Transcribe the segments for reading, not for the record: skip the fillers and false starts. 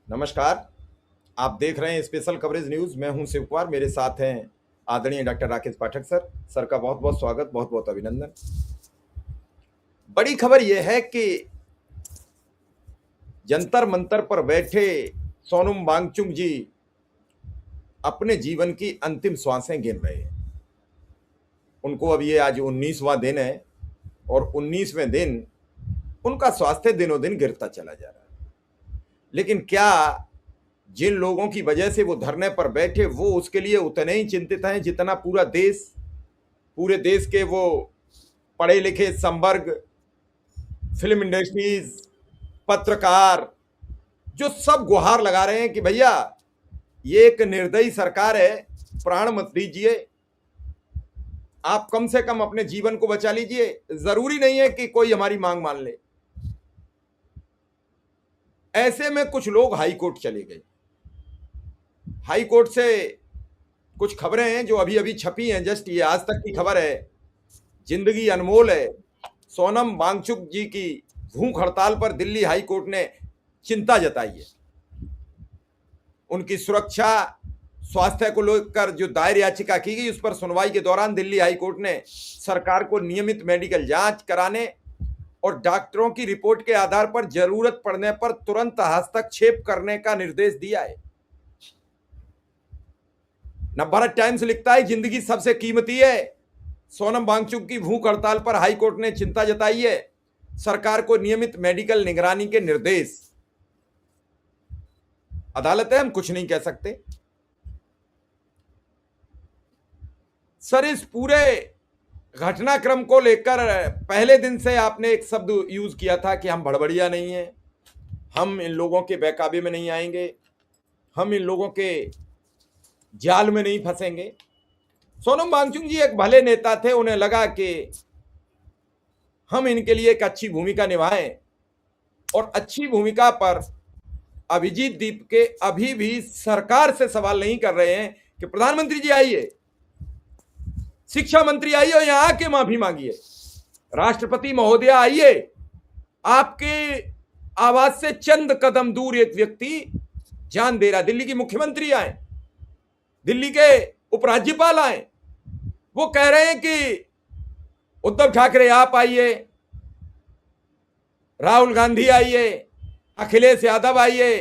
नमस्कार। आप देख रहे हैं स्पेशल कवरेज न्यूज। मैं हूं शिव कुमार, मेरे साथ हैं आदरणीय डॉक्टर राकेश पाठक सर। सर का बहुत बहुत स्वागत, बहुत बहुत अभिनंदन। बड़ी खबर यह है कि जंतर मंतर पर बैठे सोनम वांगचुक जी अपने जीवन की अंतिम श्वासें गिन रहे हैं। उनको अब ये आज 19वां दिन है और 19वें दिन उनका स्वास्थ्य दिनों दिन गिरता चला जा रहा है। लेकिन क्या जिन लोगों की वजह से वो धरने पर बैठे वो उसके लिए उतने ही चिंतित हैं जितना पूरा देश? पूरे देश के वो पढ़े लिखे संवर्ग, फिल्म इंडस्ट्रीज, पत्रकार, जो सब गुहार लगा रहे हैं कि भैया ये एक निर्दयी सरकार है, प्राण मत दीजिए, आप कम से कम अपने जीवन को बचा लीजिए। जरूरी नहीं है कि कोई हमारी मांग मान ले। ऐसे में कुछ लोग हाई कोर्ट चले गए। हाई कोर्ट से कुछ खबरें हैं जो अभी अभी छपी हैं, जस्ट ये आज तक की खबर है। जिंदगी अनमोल है। सोनम वांगचुक जी की भूख हड़ताल पर दिल्ली हाई कोर्ट ने चिंता जताई है। उनकी सुरक्षा, स्वास्थ्य को लेकर जो दायर याचिका की गई, उस पर सुनवाई के दौरान दिल्ली हाई कोर्ट ने सरकार को नियमित मेडिकल जांच कराने और डॉक्टरों की रिपोर्ट के आधार पर जरूरत पड़ने पर तुरंत हस्तक्षेप करने का निर्देश दिया है। नवभारत टाइम्स लिखता है, जिंदगी सबसे कीमती है। सोनम वांगचुक की भूख हड़ताल पर हाईकोर्ट ने चिंता जताई है। सरकार को नियमित मेडिकल निगरानी के निर्देश। अदालत है, हम कुछ नहीं कह सकते। सर, इस पूरे घटनाक्रम को लेकर पहले दिन से आपने एक शब्द यूज किया था कि हम भड़बड़िया नहीं है, हम इन लोगों के बहकावे में नहीं आएंगे, हम इन लोगों के जाल में नहीं फंसेंगे। सोनम वांगचुक जी एक भले नेता थे, उन्हें लगा कि हम इनके लिए एक अच्छी भूमिका निभाएं, और अच्छी भूमिका पर अभिजीत दीप के अभी भी सरकार से सवाल नहीं कर रहे हैं कि प्रधानमंत्री जी आइए, शिक्षा मंत्री आइए और यहां आके माफी मांगिए, राष्ट्रपति महोदय आइए। आपके आवाज से चंद कदम दूर एक व्यक्ति जान दे रहा। दिल्ली की मुख्यमंत्री आए, दिल्ली के उपराज्यपाल आए, वो कह रहे हैं कि उद्धव ठाकरे आप आइए, राहुल गांधी आइए, अखिलेश यादव आइए,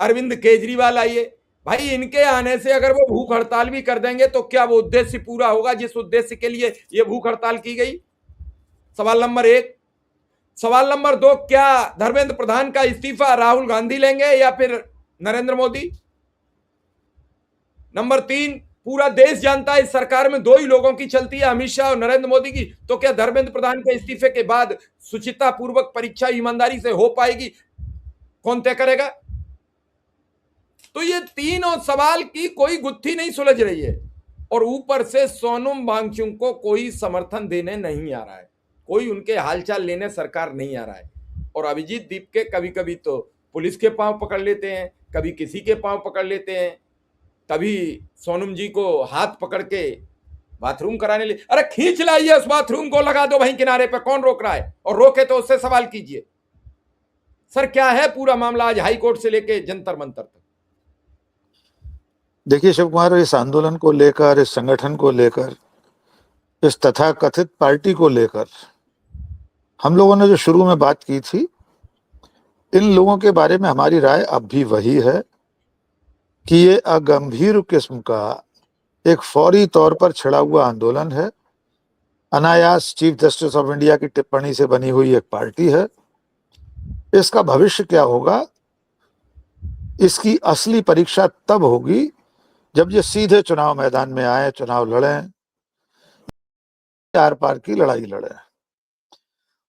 अरविंद केजरीवाल आइए। भाई, इनके आने से अगर वो भूख हड़ताल भी कर देंगे तो क्या वो उद्देश्य पूरा होगा जिस उद्देश्य के लिए ये भूख हड़ताल की गई? सवाल नंबर 1। सवाल नंबर 2, क्या धर्मेंद्र प्रधान का इस्तीफा राहुल गांधी लेंगे या फिर नरेंद्र मोदी? नंबर 3, पूरा देश जानता है इस सरकार में दो ही लोगों की चलती है, अमित शाह और नरेंद्र मोदी की। तो क्या धर्मेंद्र प्रधान के इस्तीफे के बाद शुचिता पूर्वक परीक्षा ईमानदारी से हो पाएगी? कौन तय करेगा? तो ये तीनों सवाल की कोई गुत्थी नहीं सुलझ रही है। और ऊपर से सोनम वांगचुक को कोई समर्थन देने नहीं आ रहा है, कोई उनके हालचाल लेने सरकार नहीं आ रहा है। और अभिजीत दीप के कभी कभी तो पुलिस के पांव पकड़ लेते हैं, कभी किसी के पांव पकड़ लेते हैं, कभी सोनम जी को हाथ पकड़ के बाथरूम कराने ले, अरे खींच लाइए उस बाथरूम को, लगा दो वहीं किनारे पे, कौन रोक रहा है? और रोके तो उससे सवाल कीजिए। सर, क्या है पूरा मामला आज हाई कोर्ट से लेके जंतर मंतर तक? देखिए शिव कुमार, इस आंदोलन को लेकर, इस संगठन को लेकर, इस तथाकथित पार्टी को लेकर हम लोगों ने जो शुरू में बात की थी, इन लोगों के बारे में हमारी राय अब भी वही है कि ये अगंभीर किस्म का एक फौरी तौर पर छिड़ा हुआ आंदोलन है। अनायास चीफ जस्टिस ऑफ इंडिया की टिप्पणी से बनी हुई एक पार्टी है। इसका भविष्य क्या होगा, इसकी असली परीक्षा तब होगी जब ये सीधे चुनाव मैदान में आए, चुनाव लड़ें, आर पार की लड़ाई लड़ें।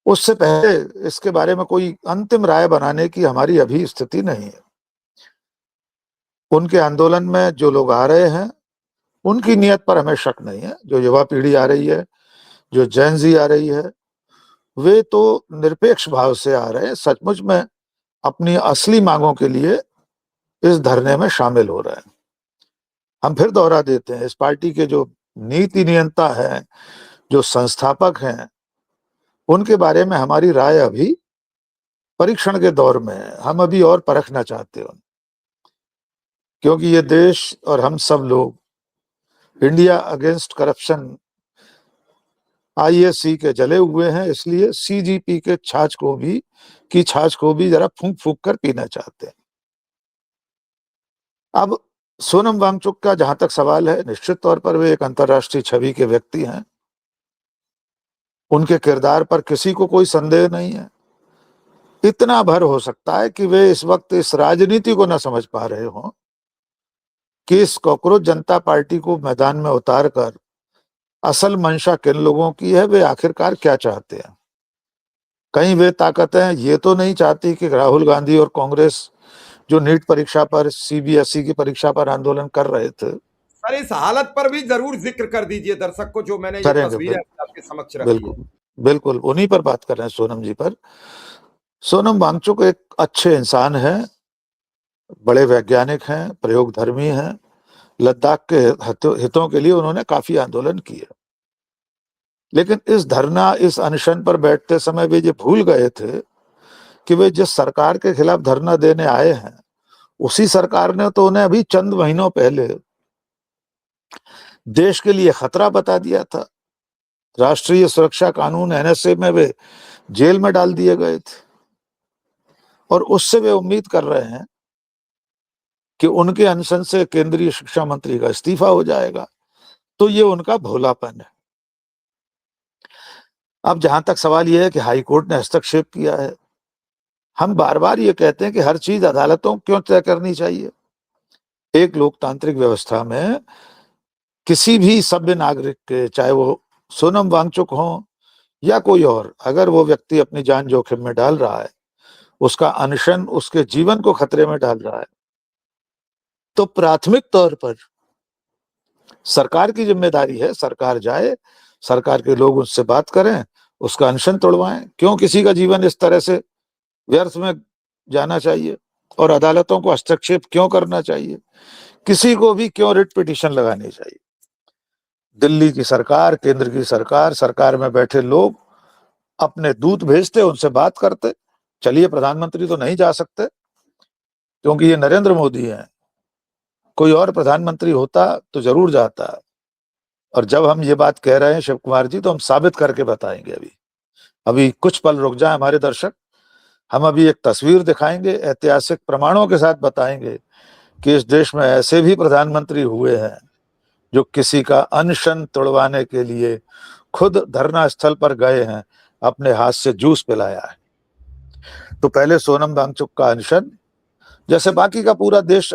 उससे पहले इसके बारे में कोई अंतिम राय बनाने की हमारी अभी स्थिति नहीं है। उनके आंदोलन में जो लोग आ रहे हैं उनकी नीयत पर हमें शक नहीं है। जो युवा पीढ़ी आ रही है, जो जेन ज़ी आ रही है, वे तो निरपेक्ष भाव से आ रहे हैं, सचमुच में अपनी असली मांगों के लिए इस धरने में शामिल हो रहे हैं। हम फिर दोहरा देते हैं, इस पार्टी के जो नीति नियंता हैं, जो संस्थापक हैं, उनके बारे में हमारी राय अभी परीक्षण के दौर में है। हम अभी और परखना चाहते हैं। क्योंकि ये देश और हम सब लोग इंडिया अगेंस्ट करप्शन IAC के जले हुए हैं, इसलिए CGP के छाछ को भी जरा फूंक फूंक कर पीना चाहते हैं। अब सोनम वांगचुक का जहां तक सवाल है, निश्चित तौर पर वे एक अंतर्राष्ट्रीय छवि के व्यक्ति हैं। उनके किरदार पर किसी को कोई संदेह नहीं है। इतना भर हो सकता है कि वे इस वक्त इस राजनीति को न समझ पा रहे हों कि इस कॉकरोच जनता पार्टी को मैदान में उतार कर असल मंशा किन लोगों की है, वे आखिरकार क्या चाहते हैं। कहीं वे ताकतें ये तो नहीं चाहती कि राहुल गांधी और कांग्रेस जो नीट परीक्षा पर, CBSE की परीक्षा पर आंदोलन कर रहे थे, सर इस हालत पर भी जरूर जिक्र कर दीजिए दर्शक को, जो मैंने ये करेंगे। तस्वीरें आपके समक्ष रखी है। बिल्कुल बिल्कुल, उन्हीं पर बात कर रहे हैं, सोनम जी पर। सोनम वांगचुक एक अच्छे इंसान हैं, बड़े वैज्ञानिक हैं, प्रयोगधर्मी हैं। लद्दाख के हितों के लिए उन्होंने काफी आंदोलन किए, लेकिन इस अनशन पर बैठते समय वे ये भूल गए थे कि वे जिस सरकार के खिलाफ धरना देने आए हैं, उसी सरकार ने तो उन्हें अभी चंद महीनों पहले देश के लिए खतरा बता दिया था। राष्ट्रीय सुरक्षा कानून NSA में वे जेल में डाल दिए गए थे, और उससे वे उम्मीद कर रहे हैं कि उनके अनशन से केंद्रीय शिक्षा मंत्री का इस्तीफा हो जाएगा। तो ये उनका भोलापन है। अब जहां तक सवाल यह है कि हाईकोर्ट ने हस्तक्षेप किया है, हम बार बार ये कहते हैं कि हर चीज अदालतों क्यों तय करनी चाहिए। एक लोकतांत्रिक व्यवस्था में किसी भी सभ्य नागरिक के, चाहे वो सोनम वांगचुक हो या कोई और, अगर वो व्यक्ति अपनी जान जोखिम में डाल रहा है, उसका अनशन उसके जीवन को खतरे में डाल रहा है, तो प्राथमिक तौर पर सरकार की जिम्मेदारी है, सरकार जाए, सरकार के लोग उससे बात करें, उसका अनशन तोड़वाएं। क्यों किसी का जीवन इस तरह से व्यर्थ में जाना चाहिए, और अदालतों को हस्तक्षेप क्यों करना चाहिए, किसी को भी क्यों रिट पिटीशन लगानी चाहिए। दिल्ली की सरकार, केंद्र की सरकार, सरकार में बैठे लोग अपने दूत भेजते, उनसे बात करते। चलिए, प्रधानमंत्री तो नहीं जा सकते क्योंकि ये नरेंद्र मोदी हैं, कोई और प्रधानमंत्री होता तो जरूर जाता। और जब हम ये बात कह रहे हैं शिव कुमार जी, तो हम साबित करके बताएंगे। अभी कुछ पल रुक जाए हमारे दर्शक, हम अभी एक तस्वीर दिखाएंगे, ऐतिहासिक प्रमाणों के साथ बताएंगे कि इस देश में ऐसे भी प्रधानमंत्री हुए हैं जो किसी का अनशन तोड़वाने के लिए खुद धरना स्थल पर गए हैं, अपने हाथ से जूस पिलाया है। तो पहले सोनम वांगचुक का अनशन, जैसे बाकी का पूरा देश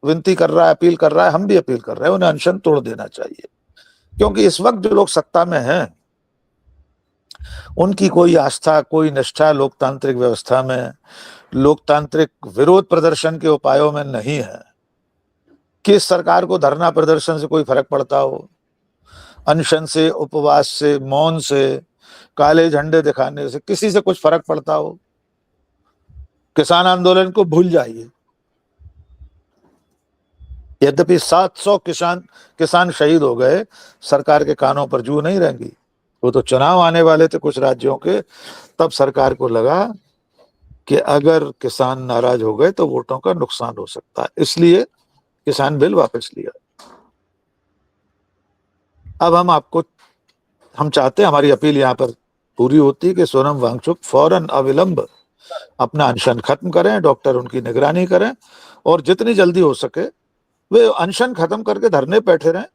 विनती कर रहा है, अपील कर रहा है, हम भी अपील कर रहे हैं, उन्हें अनशन तोड़ देना चाहिए। क्योंकि इस वक्त जो लोग सत्ता में हैं, उनकी कोई आस्था, कोई निष्ठा लोकतांत्रिक व्यवस्था में, लोकतांत्रिक विरोध प्रदर्शन के उपायों में नहीं है। कि सरकार को धरना प्रदर्शन से कोई फर्क पड़ता हो, अनशन से, उपवास से, मौन से, काले झंडे दिखाने से किसी से कुछ फर्क पड़ता हो। किसान आंदोलन को भूल जाइए। यद्यपि 700 किसान शहीद हो गए, सरकार के कानों पर जू नहीं रहेंगी। वो तो चुनाव आने वाले थे कुछ राज्यों के, तब सरकार को लगा कि अगर किसान नाराज हो गए तो वोटों का नुकसान हो सकता है, इसलिए किसान बिल वापस लिया। अब हम चाहते हैं, हमारी अपील यहाँ पर पूरी होती है कि सोनम वांगचुक फौरन अविलंब अपना अनशन खत्म करें, डॉक्टर उनकी निगरानी करें, और जितनी जल्दी हो सके वे अनशन खत्म करके धरने बैठे रहें।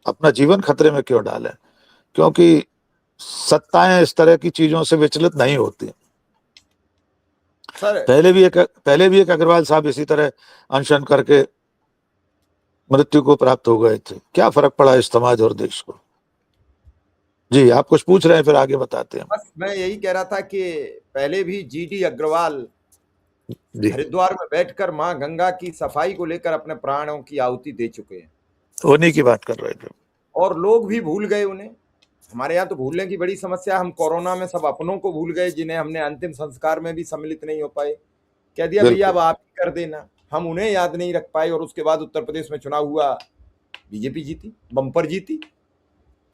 अपना जीवन खतरे में क्यों डालें, क्योंकि सत्ताएं इस तरह की चीजों से विचलित नहीं होती। सर पहले भी एक अग्रवाल साहब इसी तरह अनशन करके मृत्यु को प्राप्त हो गए थे। क्या फर्क पड़ा इस समाज और देश को। जी, आप कुछ पूछ रहे हैं, फिर आगे बताते हैं। बस मैं यही कह रहा था कि पहले भी GD अग्रवाल जी, हरिद्वार में बैठकर मां गंगा की सफाई को लेकर अपने प्राणों की आहुति दे चुके हैं, उन्हीं की बात कर रहे थे। और लोग भी भूल गए उन्हें। हमारे यहाँ तो भूलने की बड़ी समस्या। हम कोरोना में सब अपनों को भूल गए, जिन्हें हमने अंतिम संस्कार में भी सम्मिलित नहीं हो पाए। कह दिया भैया अब आप ही कर देना, हम उन्हें याद नहीं रख पाए। और उसके बाद उत्तर प्रदेश में चुनाव हुआ, बीजेपी जीती, बम्पर जीती।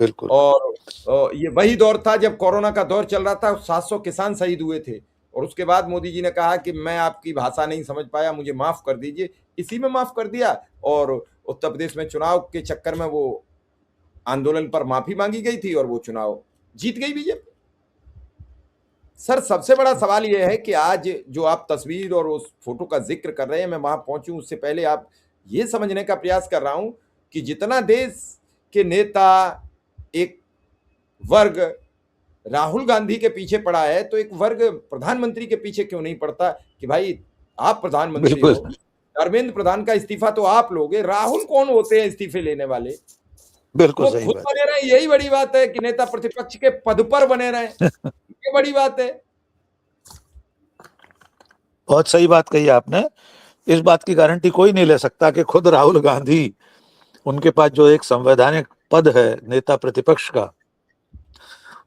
बिल्कुल। और ये वही दौर था जब कोरोना का दौर चल रहा था, 700 किसान शहीद हुए थे, और उसके बाद मोदी जी ने कहा कि मैं आपकी भाषा नहीं समझ पाया, मुझे माफ कर दीजिए। इसी में माफ कर दिया और उत्तर प्रदेश में चुनाव के चक्कर में वो आंदोलन पर माफी मांगी गई थी और वो चुनाव जीत गई बीजेपी। सर सबसे बड़ा सवाल यह है कि आज जो आप तस्वीर और उस फोटो का जिक्र कर रहे हैं, मैं वहां पहुंचूं उससे पहले आप ये समझने का प्रयास कर रहा हूं कि जितना देश के नेता एक वर्ग राहुल गांधी के पीछे पड़ा है, तो एक वर्ग प्रधानमंत्री के पीछे क्यों नहीं पड़ता कि भाई आप प्रधानमंत्री बिल्कुल हो, धर्मेंद्र प्रधान का इस्तीफा तो आप लोगे, राहुल कौन होते हैं इस्तीफे लेने वाले? बिल्कुल वो सही खुद बात। बने रहे, यही बड़ी बात है कि नेता प्रतिपक्ष के पद पर बने रहे, ये बड़ी बात है। बहुत सही बात कही आपने। इस बात की गारंटी कोई नहीं ले सकता कि खुद राहुल गांधी, उनके पास जो एक संवैधानिक पद है नेता प्रतिपक्ष का,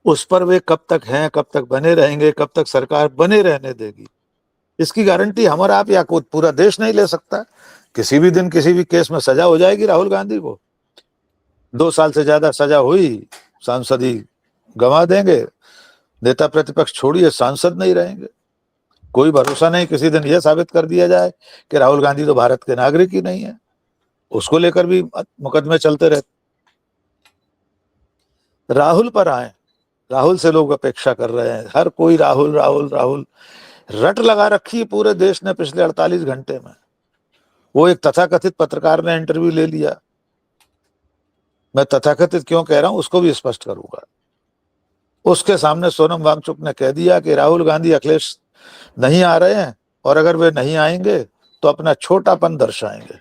उस पर वे कब तक हैं, कब तक बने रहेंगे, कब तक सरकार बने रहने देगी, इसकी गारंटी हमारा आप या कोई पूरा देश नहीं ले सकता। किसी भी दिन किसी भी केस में सजा हो जाएगी राहुल गांधी को, 2 साल से ज्यादा सजा हुई, सांसदी गंवा देंगे, नेता प्रतिपक्ष छोड़िए सांसद नहीं रहेंगे। कोई भरोसा नहीं, किसी दिन यह साबित कर दिया जाए कि राहुल गांधी तो भारत के नागरिक ही नहीं है, उसको लेकर भी मुकदमे चलते रहते। राहुल पर आए, राहुल से लोग अपेक्षा कर रहे हैं, हर कोई राहुल राहुल राहुल रट लगा रखी है पूरे देश ने पिछले 48 घंटे में। वो एक तथाकथित पत्रकार ने इंटरव्यू ले लिया, मैं तथाकथित क्यों कह रहा हूं उसको भी स्पष्ट करूंगा। उसके सामने सोनम वांगचुक ने कह दिया कि राहुल गांधी अखिलेश नहीं आ रहे हैं और अगर वे नहीं आएंगे तो अपना छोटापन दर्शाएंगे।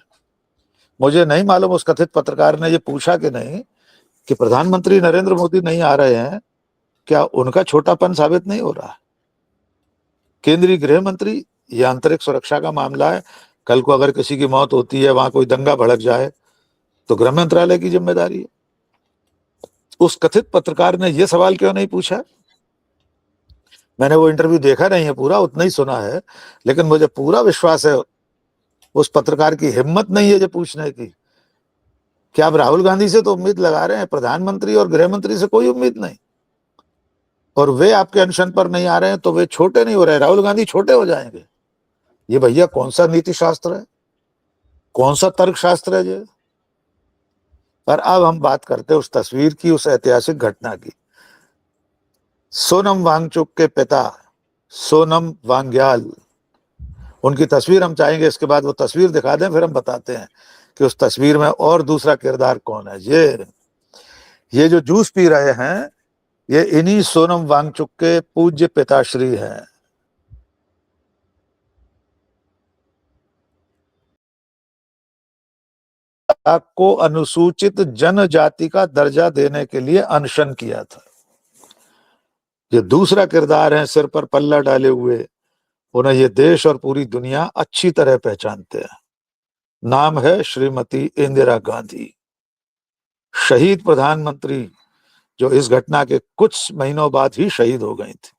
मुझे नहीं मालूम उस कथित पत्रकार ने ये पूछा कि नहीं कि प्रधानमंत्री नरेंद्र मोदी नहीं आ रहे हैं, क्या उनका छोटापन साबित नहीं हो रहा? केंद्रीय गृह मंत्री, ये आंतरिक सुरक्षा का मामला है, कल को अगर किसी की मौत होती है, वहां कोई दंगा भड़क जाए तो गृह मंत्रालय की जिम्मेदारी है। उस कथित पत्रकार ने यह सवाल क्यों नहीं पूछा? मैंने वो इंटरव्यू देखा नहीं है पूरा, उतना ही सुना है, लेकिन मुझे पूरा विश्वास है उस पत्रकार की हिम्मत नहीं है ये पूछने की कि आप राहुल गांधी से तो उम्मीद लगा रहे हैं, प्रधानमंत्री और गृह मंत्री से कोई उम्मीद नहीं, और वे आपके अनशन पर नहीं आ रहे हैं तो वे छोटे नहीं हो रहे, राहुल गांधी छोटे हो जाएंगे। ये भैया कौन सा नीति शास्त्र है, कौन सा तर्क शास्त्र है ये? पर अब हम बात करते हैं उस तस्वीर की, उस ऐतिहासिक घटना की। सोनम वांगचुक के पिता सोनम वांग्याल, उनकी तस्वीर हम चाहेंगे इसके बाद वो तस्वीर दिखा दें, फिर हम बताते हैं कि उस तस्वीर में और दूसरा किरदार कौन है। ये जो जूस पी रहे हैं ये इन्हीं सोनम वांगचुक के पूज्य पिताश्री हैं। को अनुसूचित जनजाति का दर्जा देने के लिए अनशन किया था। ये दूसरा किरदार है सिर पर पल्ला डाले हुए, उन्हें ये देश और पूरी दुनिया अच्छी तरह पहचानते हैं। नाम है श्रीमती इंदिरा गांधी, शहीद प्रधानमंत्री, जो इस घटना के कुछ महीनों बाद ही शहीद हो गई थी।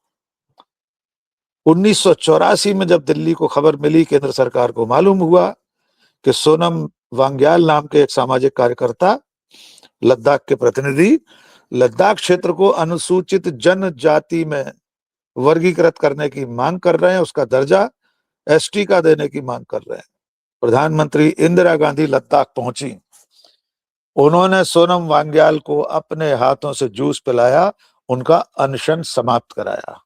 1984 में जब दिल्ली को खबर मिली, केंद्र सरकार को मालूम हुआ कि सोनम वांग्याल नाम के एक सामाजिक कार्यकर्ता, लद्दाख के प्रतिनिधि, लद्दाख क्षेत्र को अनुसूचित जनजाति में वर्गीकृत करने की मांग कर रहे हैं, उसका दर्जा एसटी का देने की मांग कर रहे हैं। प्रधानमंत्री इंदिरा गांधी लद्दाख पहुंची, उन्होंने सोनम वांग्याल को अपने हाथों से जूस पिलाया, उनका अनशन समाप्त कराया।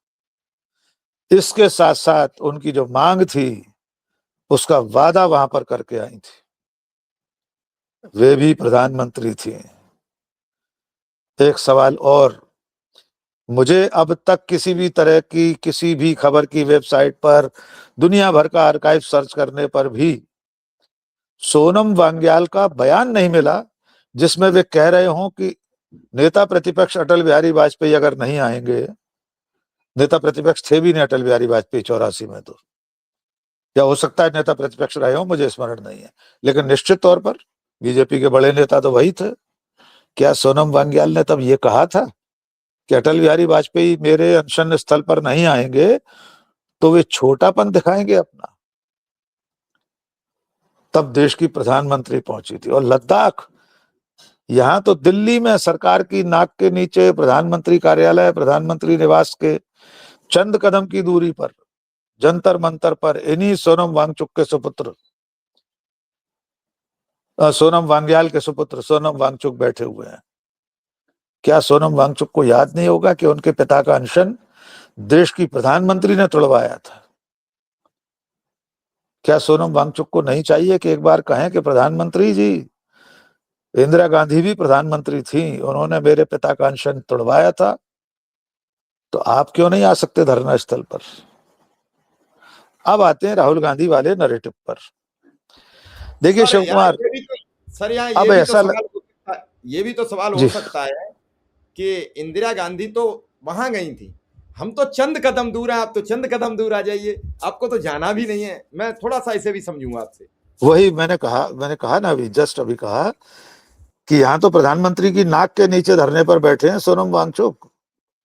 इसके साथ साथ उनकी जो मांग थी उसका वादा वहां पर करके आई थी। वे भी प्रधानमंत्री थी। एक सवाल और, मुझे अब तक किसी भी तरह की किसी भी खबर की वेबसाइट पर दुनिया भर का आर्काइव सर्च करने पर भी सोनम वांग्याल का बयान नहीं मिला जिसमें वे कह रहे हों कि नेता प्रतिपक्ष अटल बिहारी वाजपेयी अगर नहीं आएंगे, नेता प्रतिपक्ष थे भी नहीं अटल बिहारी वाजपेयी 84 में, तो या हो सकता है नेता प्रतिपक्ष रहे हो, मुझे स्मरण नहीं है, लेकिन निश्चित तौर पर बीजेपी के बड़े नेता तो वही थे। क्या सोनम वांग्याल ने तब ये कहा था कि अटल बिहारी वाजपेयी मेरे अनशन स्थल पर नहीं आएंगे तो वे छोटापन दिखाएंगे अपना? तब देश की प्रधानमंत्री पहुंची थी। और लद्दाख, यहां तो दिल्ली में सरकार की नाक के नीचे प्रधानमंत्री कार्यालय, प्रधानमंत्री निवास के चंद कदम की दूरी पर जंतर मंतर पर इन्हीं सोनम वांगचुक के सुपुत्र, सोनम वांग्याल के सुपुत्र सोनम वांगचुक बैठे हुए हैं। क्या सोनम वांगचुक को याद नहीं होगा कि उनके पिता का अनशन देश की प्रधानमंत्री ने तुड़वाया था? क्या सोनम वांगचुक को नहीं चाहिए कि एक बार कहें कि प्रधानमंत्री जी, इंदिरा गांधी भी प्रधानमंत्री थी, उन्होंने मेरे पिता का अनशन तुड़वाया था, तो आप क्यों नहीं आ सकते धरना स्थल पर? अब आते हैं राहुल गांधी वाले नरेटिव पर। देखिए शिव कुमार, सर यहाँ अब ऐसा ये भी तो सवाल हो जी सकता है कि इंदिरा गांधी तो वहां गई थी, हम तो चंद कदम दूर हैं, आप तो चंद कदम दूर आ जाइए, आपको तो जाना भी नहीं है। मैं थोड़ा सा इसे भी समझूंगा आपसे। वही मैंने कहा ना, अभी कहा कि यहाँ तो प्रधानमंत्री की नाक के नीचे धरने पर बैठे हैं सोनम वांगचुक।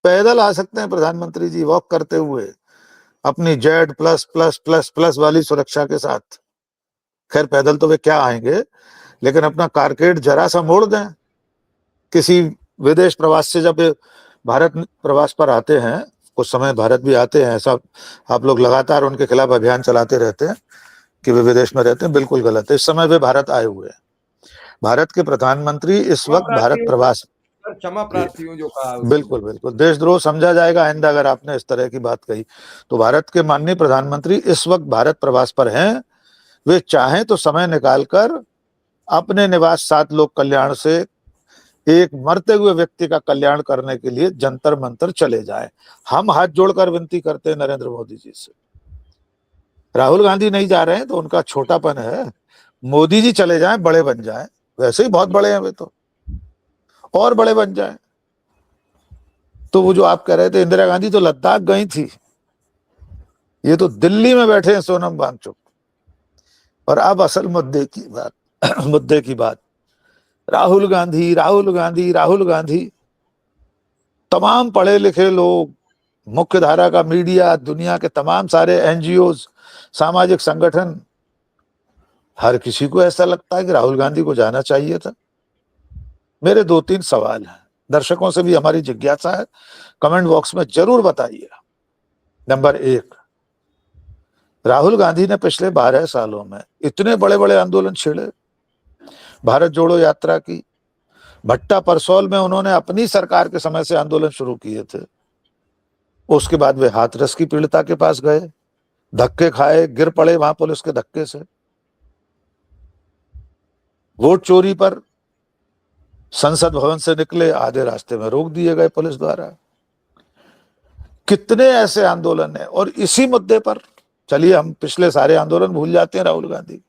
पैदल आ सकते हैं प्रधानमंत्री जी, वॉक करते हुए, अपनी Z plus plus plus plus वाली सुरक्षा के साथ। खैर पैदल तो वे क्या आएंगे, लेकिन अपना कारकेड जरा सा मोड़ दें। किसी विदेश प्रवास से जब भारत प्रवास पर आते हैं, कुछ समय भारत भी आते हैं, ऐसा आप लोग लगातार उनके खिलाफ अभियान चलाते रहते हैं कि वे विदेश में रहते हैं, बिल्कुल गलत है। इस समय वे भारत आए हुए हैं। भारत के प्रधानमंत्री इस वक्त भारत प्रवास, क्षमा प्रार्थी हूँ जो कहा। बिल्कुल बिल्कुल देशद्रोह समझा जाएगा आइंदा अगर आपने इस तरह की बात कही। तो भारत के माननीय प्रधानमंत्री इस वक्त भारत प्रवास पर हैं। वे चाहें तो समय निकालकर अपने निवास 7 लोक कल्याण से एक मरते हुए व्यक्ति का कल्याण करने के लिए जंतर मंतर चले जाए। हम हाथ जोड़कर विनती करते हैं नरेंद्र मोदी जी से। राहुल गांधी नहीं जा रहे हैं तो उनका छोटापन है, मोदी जी चले जाएं, बड़े बन जाएं। वैसे ही बहुत बड़े हैं वे तो, और बड़े बन जाएं। तो वो जो आप कह रहे थे इंदिरा गांधी तो लद्दाख गई थी, ये तो दिल्ली में बैठे हैं सोनम वांगचुक। और अब असल मुद्दे की बात, राहुल गांधी राहुल गांधी राहुल गांधी। तमाम पढ़े लिखे लोग, मुख्य धारा का मीडिया, दुनिया के तमाम सारे एनजीओ, सामाजिक संगठन, हर किसी को ऐसा लगता है कि राहुल गांधी को जाना चाहिए था। मेरे 2-3 सवाल हैं, दर्शकों से भी हमारी जिज्ञासा है, कमेंट बॉक्स में जरूर बताइए। नंबर 1, राहुल गांधी ने पिछले 12 सालों में इतने बड़े बड़े आंदोलन छेड़े, भारत जोड़ो यात्रा की, भट्टा परसौल में उन्होंने अपनी सरकार के समय से आंदोलन शुरू किए थे। उसके बाद वे हाथरस की पीड़िता के पास गए, धक्के खाए, गिर पड़े वहां पुलिस के धक्के से। वोट चोरी पर संसद भवन से निकले, आधे रास्ते में रोक दिए गए पुलिस द्वारा। कितने ऐसे आंदोलन है। और इसी मुद्दे पर, चलिए हम पिछले सारे आंदोलन भूल जाते हैं राहुल गांधी,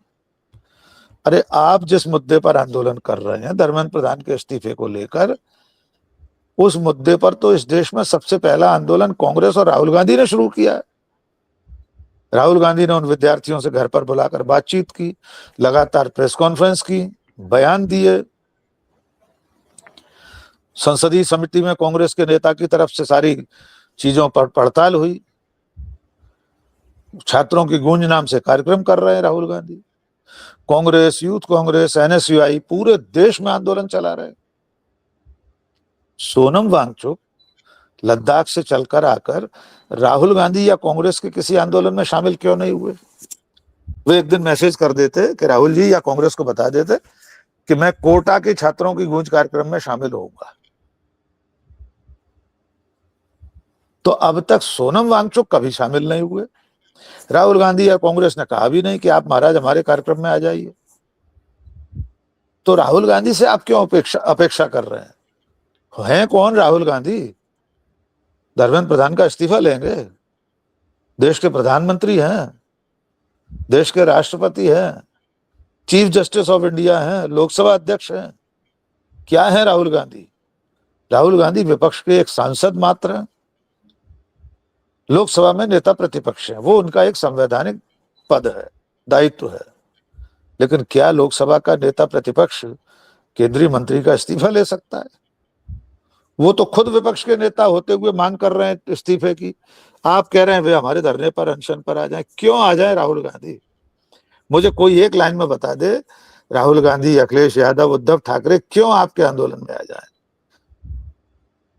अरे आप जिस मुद्दे पर आंदोलन कर रहे हैं धर्मेंद्र प्रधान के इस्तीफे को लेकर, उस मुद्दे पर तो इस देश में सबसे पहला आंदोलन कांग्रेस और राहुल गांधी ने शुरू किया है। राहुल गांधी ने उन विद्यार्थियों से घर पर बुलाकर बातचीत की, लगातार प्रेस कॉन्फ्रेंस की, बयान दिए। संसदीय समिति में कांग्रेस के नेता की तरफ से सारी चीजों पर पड़ताल हुई। छात्रों की गूंज नाम से कार्यक्रम कर रहे हैं राहुल गांधी। कांग्रेस, यूथ कांग्रेस, एनएसयूआई पूरे देश में आंदोलन चला रहे। सोनम वांगचुक लद्दाख से चलकर आकर राहुल गांधी या कांग्रेस के किसी आंदोलन में शामिल क्यों नहीं हुए? वे एक दिन मैसेज कर देते कि राहुल जी, या कांग्रेस को बता देते कि मैं कोटा के छात्रों की गूंज कार्यक्रम में शामिल होऊंगा। तो अब तक सोनम वांगचुक कभी शामिल नहीं हुए। राहुल गांधी या कांग्रेस ने कहा भी नहीं कि आप महाराज हमारे कार्यक्रम में आ जाइए। तो राहुल गांधी से आप क्यों अपेक्षा कर रहे हैं कौन राहुल गांधी? धर्मेंद्र प्रधान का इस्तीफा लेंगे? देश के प्रधानमंत्री हैं, देश के राष्ट्रपति हैं, चीफ जस्टिस ऑफ इंडिया हैं, लोकसभा अध्यक्ष हैं। क्या है राहुल गांधी? राहुल गांधी विपक्ष के एक सांसद मात्र हैं। लोकसभा में नेता प्रतिपक्ष हैं, वो उनका एक संवैधानिक पद है, दायित्व है। लेकिन क्या लोकसभा का नेता प्रतिपक्ष केंद्रीय मंत्री का इस्तीफा ले सकता है? वो तो खुद विपक्ष के नेता होते हुए मांग कर रहे हैं इस्तीफे की। आप कह रहे हैं वे हमारे धरने पर, अनशन पर आ जाएं। क्यों आ जाए राहुल गांधी? मुझे कोई एक लाइन में बता दे, राहुल गांधी, अखिलेश यादव, उद्धव ठाकरे क्यों आपके आंदोलन में आ जाए?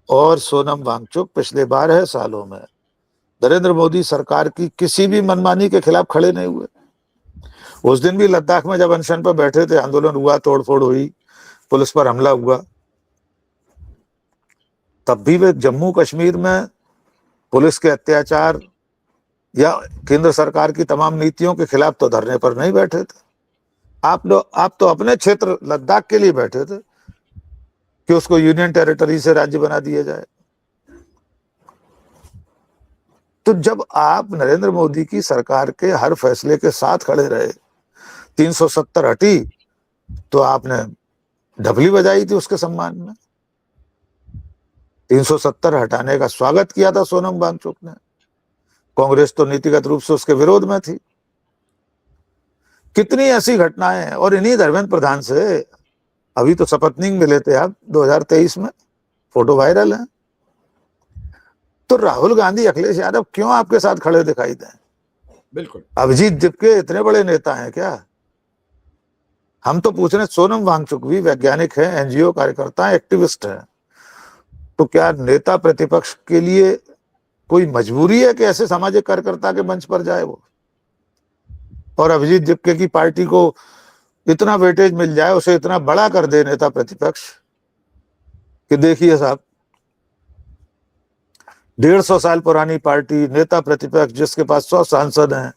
और सोनम वांगचुक पिछले 12 सालों में नरेंद्र मोदी सरकार की किसी भी मनमानी के खिलाफ खड़े नहीं हुए। उस दिन भी लद्दाख में जब अनशन पर बैठे थे, आंदोलन हुआ, तोड़फोड़ हुई, पुलिस पर हमला हुआ, तब भी वे जम्मू कश्मीर में पुलिस के अत्याचार या केंद्र सरकार की तमाम नीतियों के खिलाफ तो धरने पर नहीं बैठे थे। आप तो अपने क्षेत्र लद्दाख के लिए बैठे थे कि उसको यूनियन टेरिटरी से राज्य बना दिया जाए। तो जब आप नरेंद्र मोदी की सरकार के हर फैसले के साथ खड़े रहे, 370 हटी तो आपने ढबली बजाई थी उसके सम्मान में। 370 हटाने का स्वागत किया था सोनम वांगचुक ने। कांग्रेस तो नीतिगत रूप से उसके विरोध में थी। कितनी ऐसी घटनाएं हैं। और इन्हीं धर्मेंद्र प्रधान से अभी तो शपथ नहीं मिले थे आप 2023 में, फोटो वायरल है। तो राहुल गांधी, अखिलेश यादव क्यों आपके साथ खड़े दिखाई दें? बिल्कुल। अभिजीत दिपके इतने बड़े नेता हैं क्या? हम तो पूछ रहे हैं, सोनम वांगचुक भी वैज्ञानिक है, एनजीओ कार्यकर्ता है, एक्टिविस्ट है, तो क्या नेता प्रतिपक्ष के लिए कोई मजबूरी है कि ऐसे सामाजिक कार्यकर्ता के मंच पर जाए वो? और अभिजीत दिपके की पार्टी को इतना वेटेज मिल जाए, उसे इतना बड़ा कर दे नेता प्रतिपक्ष कि देखिए साहब, 150 साल पुरानी पार्टी, नेता प्रतिपक्ष जिसके पास 100 सांसद हैं,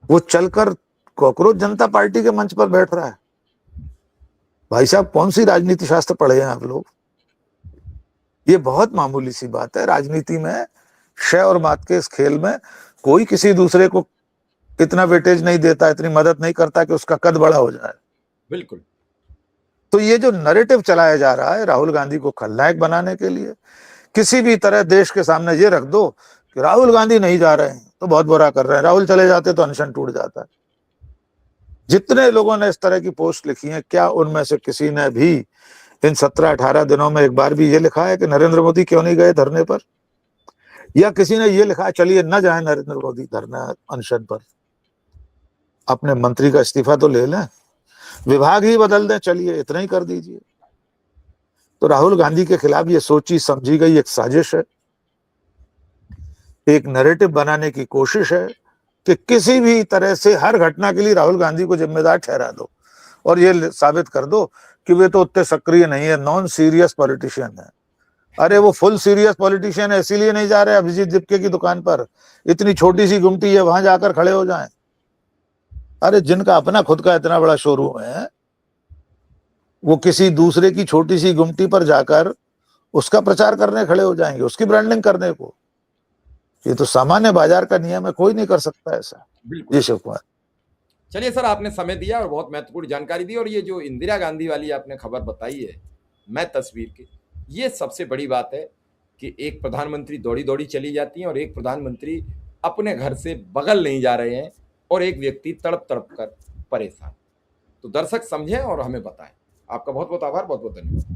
वो चलकर कॉकरोच जनता पार्टी के मंच पर बैठ रहा है। भाई साहब, कौन सी राजनीति शास्त्र पढ़े हैं आप लोग? ये बहुत मामूली सी बात है। राजनीति में शय और मात के इस खेल में कोई किसी दूसरे को इतना वेटेज नहीं देता, इतनी मदद नहीं करता कि उसका कद बड़ा हो जाए। बिल्कुल। तो ये जो नैरेटिव चलाया जा रहा है राहुल गांधी को खलनायक बनाने के लिए, किसी भी तरह देश के सामने ये रख दो कि राहुल गांधी नहीं जा रहे हैं तो बहुत बुरा कर रहे हैं, राहुल चले जाते तो अनशन टूट जाता है। जितने लोगों ने इस तरह की पोस्ट लिखी है, क्या उनमें से किसी ने भी इन 17-18 दिनों में एक बार भी ये लिखा है कि नरेंद्र मोदी क्यों नहीं गए धरने पर? या किसी ने ये लिखा है चलिए न जाए नरेंद्र मोदी धरना अनशन पर, अपने मंत्री का इस्तीफा तो ले लें, विभाग ही बदल दें, चलिए इतना ही कर दीजिए। तो राहुल गांधी के खिलाफ ये सोची समझी गई एक साजिश है, एक नैरेटिव बनाने की कोशिश है कि किसी भी तरह से हर घटना के लिए राहुल गांधी को जिम्मेदार ठहरा दो और ये साबित कर दो कि वे तो उतने सक्रिय नहीं है, नॉन सीरियस पॉलिटिशियन है। अरे वो फुल सीरियस पॉलिटिशियन है, इसीलिए नहीं जा रहे अभिजीत दिपके की दुकान पर। इतनी छोटी सी गुमटी है, वहां जाकर खड़े हो जाएं। अरे जिनका अपना खुद का इतना बड़ा शोरूम है, वो किसी दूसरे की छोटी सी गुमटी पर जाकर उसका प्रचार करने खड़े हो जाएंगे, उसकी ब्रांडिंग करने को। ये तो सामान्य बाजार का नियम है, कोई नहीं कर सकता ऐसा। बिल्कुल। जी शिव कुमार। चलिए सर, आपने समय दिया और बहुत महत्वपूर्ण जानकारी दी। और ये जो इंदिरा गांधी वाली आपने खबर बताई है, मैं तस्वीर की, ये सबसे बड़ी बात है कि एक प्रधानमंत्री दौड़ी दौड़ी चली जाती हैं और एक प्रधानमंत्री अपने घर से बगल नहीं जा रहे हैं और एक व्यक्ति तड़प तड़प कर परेशान। तो दर्शक समझें और हमें बताएं। आपका बहुत बहुत आभार, बहुत बहुत धन्यवाद।